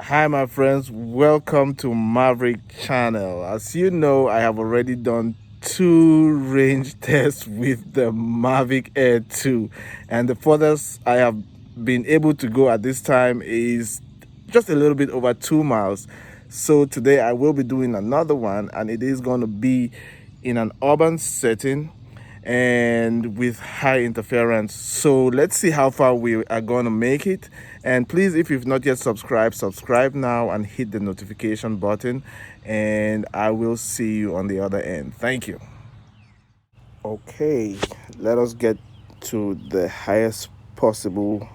Hi my friends, welcome to Mavic channel. As you know, I have already done two range tests with the Mavic Air 2, and the furthest I have been able to go at this time is just a little bit over 2 miles. So today I will be doing another one, and it is going to be in an urban setting and with high interference. So let's see how far we are going to make it. And please, if you've not yet subscribed, subscribe now and hit the notification button, and I will see you on the other end. Thank you. Okay, let us get to the highest possible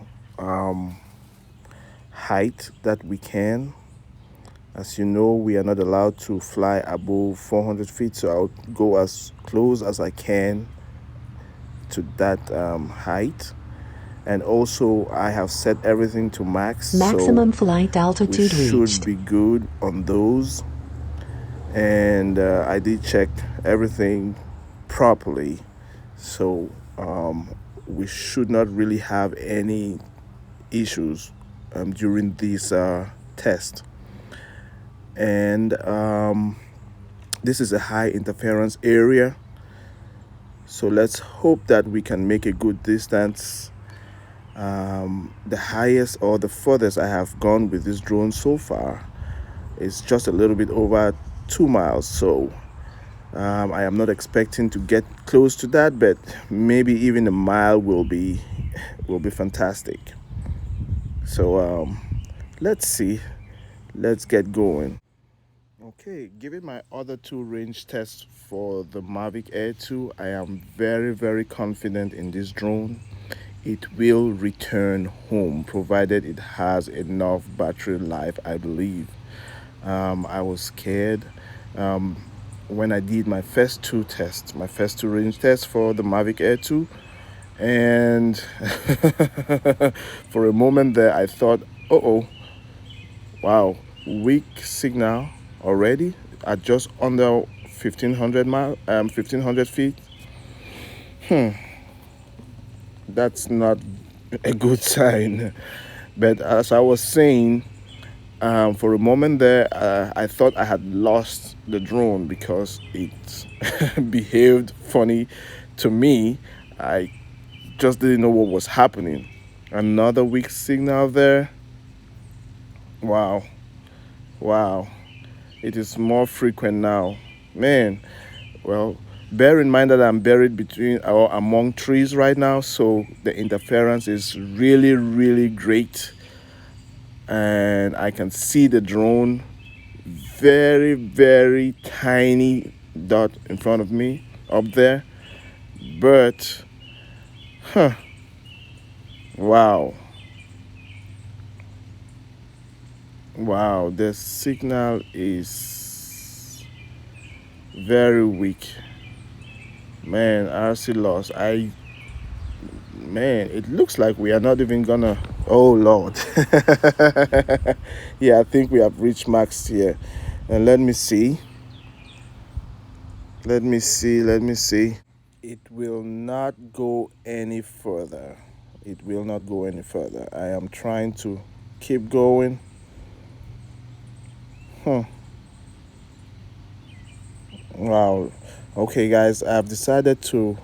height that we can. As you know, we are not allowed to fly above 400 feet, so I'll go as close as I can to that height. And also I have set everything to max, Maximum so flight altitude we should reached. be good on those. And I did check everything properly, so we should not really have any issues during this test. And this is a high interference area, so let's hope that we can make a good distance. The highest or the furthest I have gone with this drone so far is just a little bit over 2 miles. So I am not expecting to get close to that, but maybe even a mile will be fantastic. So let's see. Let's get going. Okay, given my other two range tests for the Mavic Air 2, I am very confident in this drone. It will return home provided it has enough battery life, I believe. I was scared when I did my first two tests, my first two range tests for the Mavic Air 2. And for a moment there, I thought, oh, wow, weak signal already at just under 1500 feet. That's not a good sign. But as I was saying, for a moment there, I thought I had lost the drone because it behaved funny to me. I just didn't know what was happening. Another weak signal there. Wow, wow. It is more frequent now. Man, well, bear in mind that I'm buried between or among trees right now, so the interference is really great. And I can see the drone, very tiny dot in front of me up there. But wow, the signal is very weak. Man, RC loss. Man, it looks like we are not even gonna. Oh Lord. Yeah, I think we have reached max here. And let me see. Let me see. It will not go any further. It will not go any further. I am trying to keep going. Wow. Okay, guys, I've decided to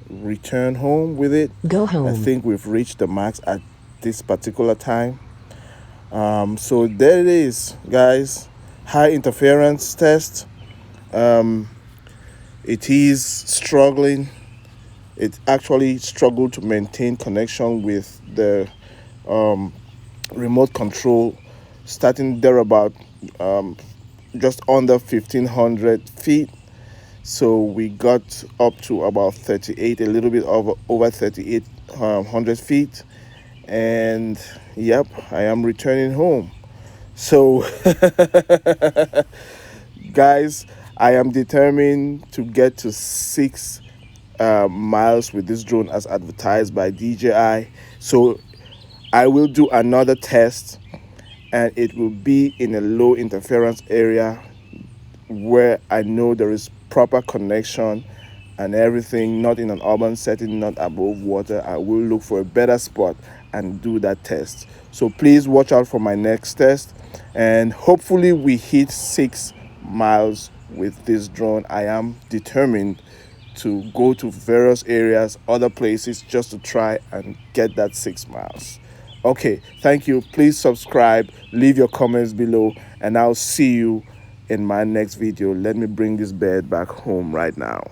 return home with it. Go I home. think we've reached the max at this particular time. So there it is, guys. High interference test. It is struggling. It actually struggled to maintain connection with the remote control, starting there about just under 1500 feet. So we got up to about 38, a little bit over 3800 feet. And yep, I am returning home. So guys, I am determined to get to 6 miles with this drone as advertised by DJI. So I will do another test, and it will be in a low interference area where I know there is proper connection and everything, not in an urban setting, not above water. I will look for a better spot. and do that test. So please watch out for my next test, and hopefully we hit 6 miles with this drone. I am determined to go to various areas, other places, just to try and get that 6 miles. Okay, thank you. Please subscribe, leave your comments below, and I'll see you in my next video. Let me bring this bird back home right now.